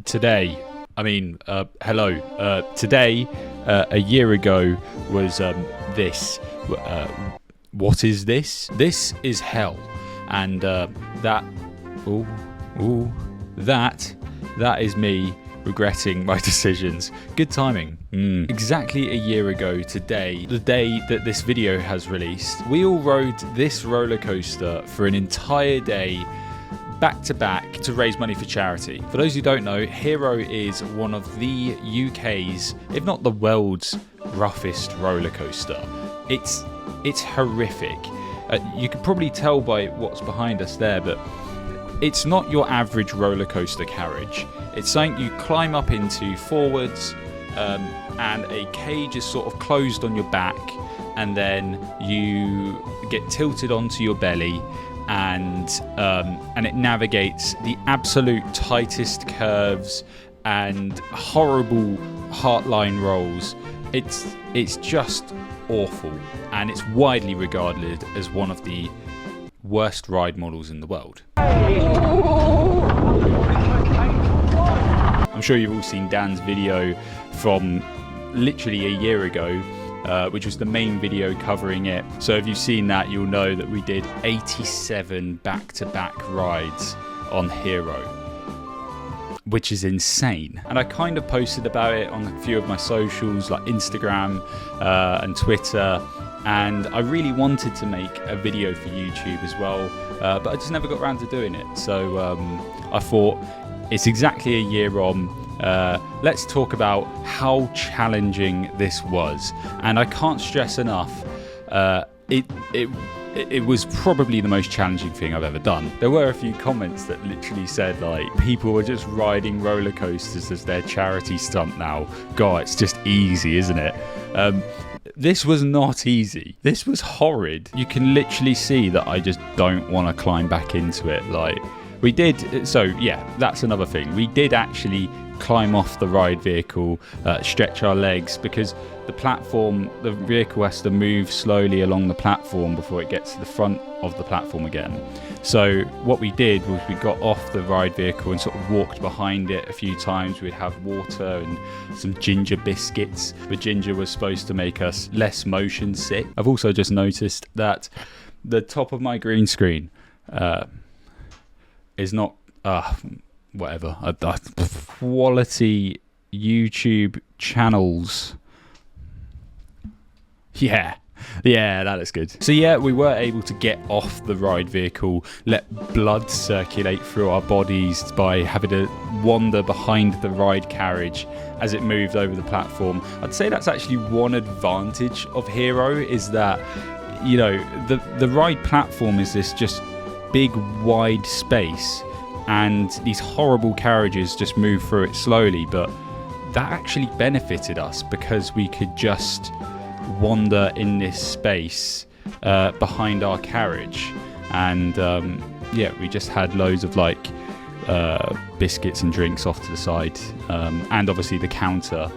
Today, a year ago was this. What is this? This is hell, and that is me regretting my decisions. Good timing. Exactly a year ago today, the day that this video has released, we all rode this roller coaster for an entire day, back to back, to raise money for charity. For those who don't know, Hero is one of the UK's, if not the world's, roughest roller coaster. It's horrific. You can probably tell by what's behind us there, but it's not your average roller coaster carriage. It's something you climb up into forwards, and a cage is sort of closed on your back, and then you get tilted onto your belly, and it navigates the absolute tightest curves and horrible heartline rolls. It's just awful, and it's widely regarded as one of the worst ride models in the world. I'm sure you've all seen Dan's video from literally a year ago, which was the main video covering it. So if you've seen that, you'll know that we did 87 back-to-back rides on Hero, which is insane. And I kind of posted about it on a few of my socials like Instagram and Twitter, and I really wanted to make a video for YouTube as well, but I just never got around to doing it. So I thought, it's exactly a year on, let's talk about how challenging this was. And I can't stress enough, it was probably the most challenging thing I've ever done. There were a few comments that literally said, like, people were just riding roller coasters as their charity stunt now. God, it's just easy, isn't it? This was not easy. This was horrid. You can literally see that I just don't want to climb back into it. Like, we did, so yeah, that's another thing. We did actually climb off the ride vehicle, stretch our legs, because the vehicle has to move slowly along the platform before it gets to the front of the platform again. So what we did was we got off the ride vehicle and sort of walked behind it a few times. We'd have water and some ginger biscuits. The ginger was supposed to make us less motion sick. I've also just noticed that the top of my green screen is not whatever, quality YouTube channels. Yeah, that looks good. So yeah, we were able to get off the ride vehicle, let blood circulate through our bodies by having to wander behind the ride carriage as it moved over the platform. I'd say that's actually one advantage of Hero, is that, you know, the ride platform is this just big wide space, and these horrible carriages just move through it slowly, but that actually benefited us because we could just wander in this space behind our carriage, and yeah, we just had loads of like biscuits and drinks off to the side, and obviously the counter,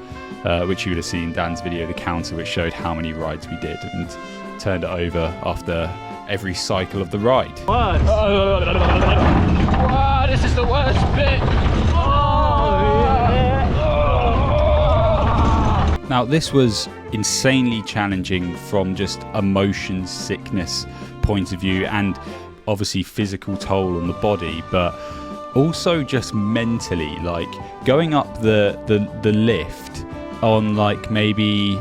which you would have seen in Dan's video, the counter which showed how many rides we did, and turned it over after every cycle of the ride. Wow, this is the worst bit. Now, this was insanely challenging from just a motion sickness point of view, and obviously physical toll on the body, but also just mentally, like going up the lift on like maybe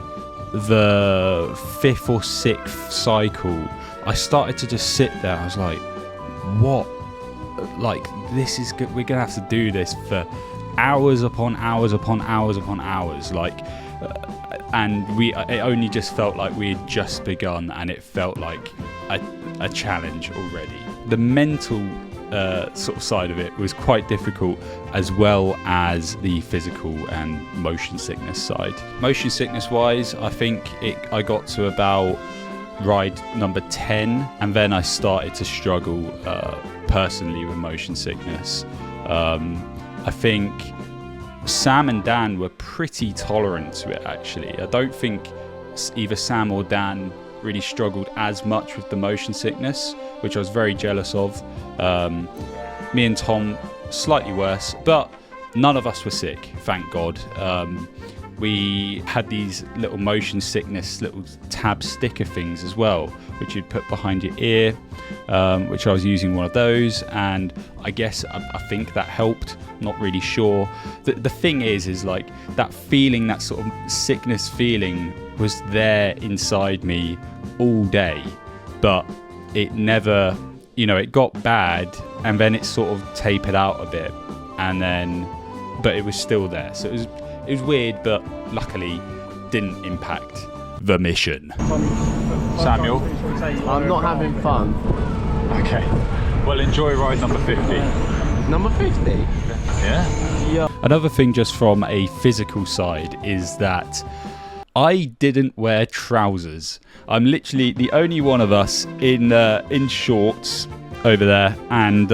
the 5th or 6th cycle, I started to just sit there. I was like, what? Like, this is good. We're gonna have to do this for hours upon hours upon hours upon hours. Like, and it only just felt like we had just begun, and it felt like a challenge already. The mental sort of side of it was quite difficult, as well as the physical and motion sickness side. Motion sickness wise, I think I got to about ride number 10, and then I started to struggle personally with motion sickness. I think Sam and Dan were pretty tolerant to it, actually. I don't think either Sam or Dan really struggled as much with the motion sickness, which I was very jealous of. Me and Tom, slightly worse, but none of us were sick, thank God. We had these little motion sickness, little tab sticker things as well, which you'd put behind your ear, which I was using one of those, and I guess I think that helped. Not really sure. The thing is like that feeling, that sort of sickness feeling was there inside me all day, but it never, it got bad, and then it sort of tapered out a bit, and then, but it was still there. So it was weird, but luckily didn't impact the mission. Samuel? I'm not having fun. Okay. Well, enjoy ride number 50. Number 50? Yeah. Another thing just from a physical side is that I didn't wear trousers. I'm literally the only one of us in shorts over there, and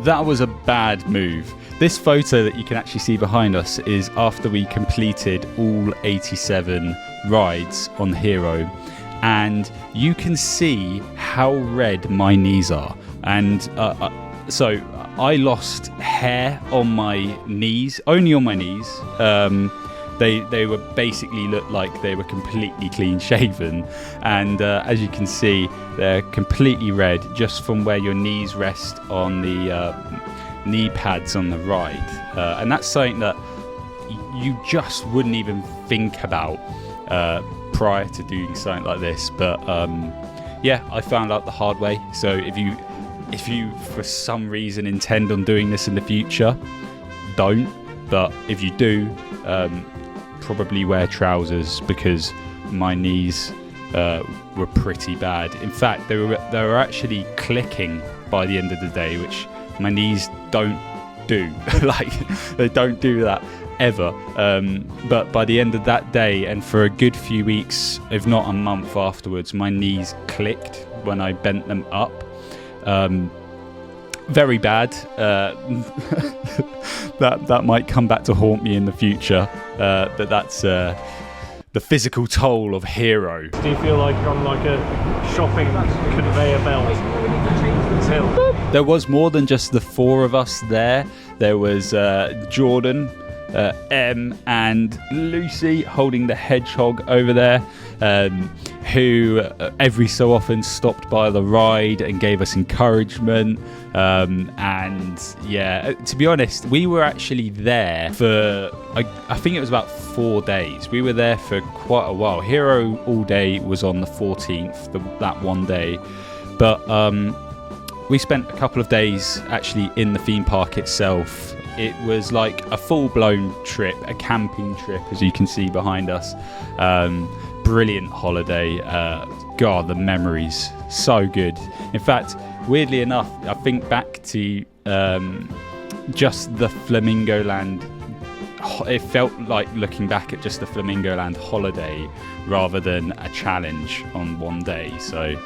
that was a bad move. This photo that you can actually see behind us is after we completed all 87 rides on Hero, and you can see how red my knees are. And so I lost hair on my knees, only on my knees. They were basically looked like they were completely clean shaven, and as you can see, they're completely red just from where your knees rest on the knee pads on the ride, and that's something that you just wouldn't even think about prior to doing something like this. But yeah, I found out the hard way. So if you for some reason intend on doing this in the future, don't. But if you do, probably wear trousers, because my knees were pretty bad. In fact, they were actually clicking by the end of the day, which my knees don't do. Like, they don't do that ever. But by the end of that day, and for a good few weeks, if not a month afterwards, my knees clicked when I bent them up. Very bad. That might come back to haunt me in the future. But that's the physical toll of Hero. Do you feel like you're on like a shopping conveyor belt? There was more than just the four of us there. There was Jordan, Em, and Lucy holding the hedgehog over there, who every so often stopped by the ride and gave us encouragement. And yeah, to be honest, we were actually there for I think it was about 4 days. We were there for quite a while. Hero All Day was on the 14th, that one day, but we spent a couple of days actually in the theme park itself. It was like a full-blown trip, a camping trip, as you can see behind us. Brilliant holiday. God, the memories, so good. In fact, weirdly enough, I think back to just the Flamingo Land. It felt like looking back at just the Flamingo Land holiday rather than a challenge on one day. So,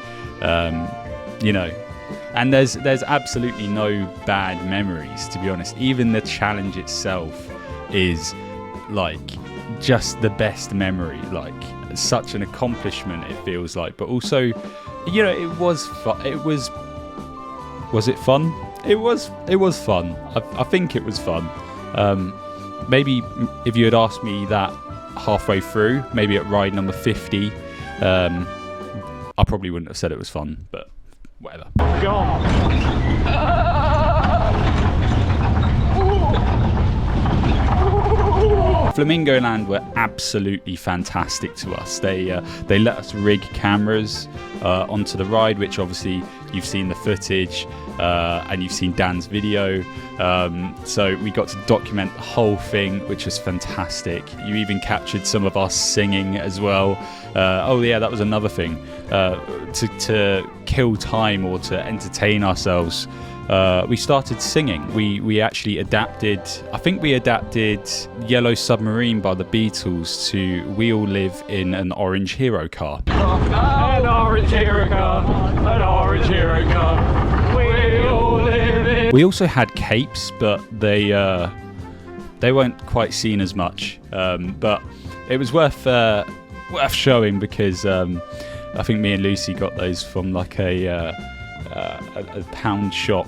and there's absolutely no bad memories, to be honest. Even the challenge itself is like just the best memory, like such an accomplishment it feels like. But also, it was fun. Was it fun? It was fun. I think it was fun. Maybe if you had asked me that halfway through, maybe at ride number 50, I probably wouldn't have said it was fun, but whatever. Flamingo Land were absolutely fantastic to us. They let us rig cameras onto the ride, which obviously you've seen the footage and you've seen Dan's video. So we got to document the whole thing, which was fantastic. You even captured some of us singing as well. Oh yeah, that was another thing. To kill time or to entertain ourselves, we started singing. We actually adapted, I think we adapted Yellow Submarine by the Beatles to We All Live in an Orange Hero Car. An orange hero car, an orange hero car, we all live in. We also had capes, but they weren't quite seen as much. But it was worth showing, because I think me and Lucy got those from like a pound shop.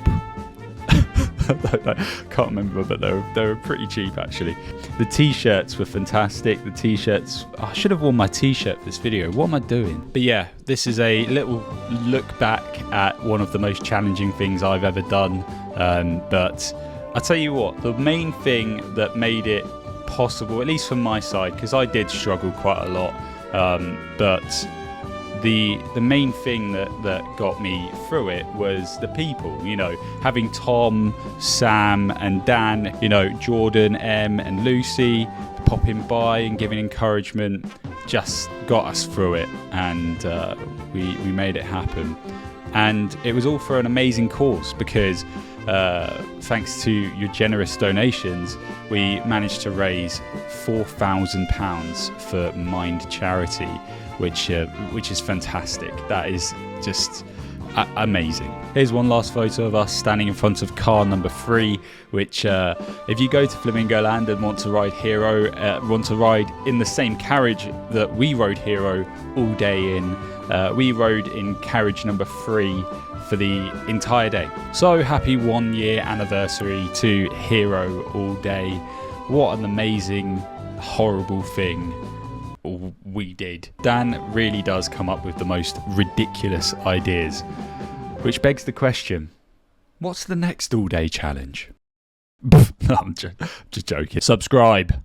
Can't remember, but they were pretty cheap actually. The t-shirts were fantastic. The t-shirts, I should have worn my t-shirt for this video. What am I doing? But yeah, this is a little look back at one of the most challenging things I've ever done. But I tell you what, the main thing that made it possible, at least from my side, because I did struggle quite a lot, but the main thing that got me through it was the people, you know, having Tom, Sam and Dan, you know, Jordan, Em and Lucy popping by and giving encouragement just got us through it, and we made it happen. And it was all for an amazing cause, because thanks to your generous donations, we managed to raise £4,000 for Mind Charity, which is fantastic. That is just amazing. Here's one last photo of us standing in front of car number 3, which if you go to Flamingo Land and want to ride Hero, want to ride in the same carriage that we rode Hero all day in, we rode in carriage number 3 for the entire day. So happy 1 year anniversary to Hero all day. What an amazing, horrible thing we did. Dan really does come up with the most ridiculous ideas, which begs the question, what's the next all day challenge? No, I'm just joking. Subscribe.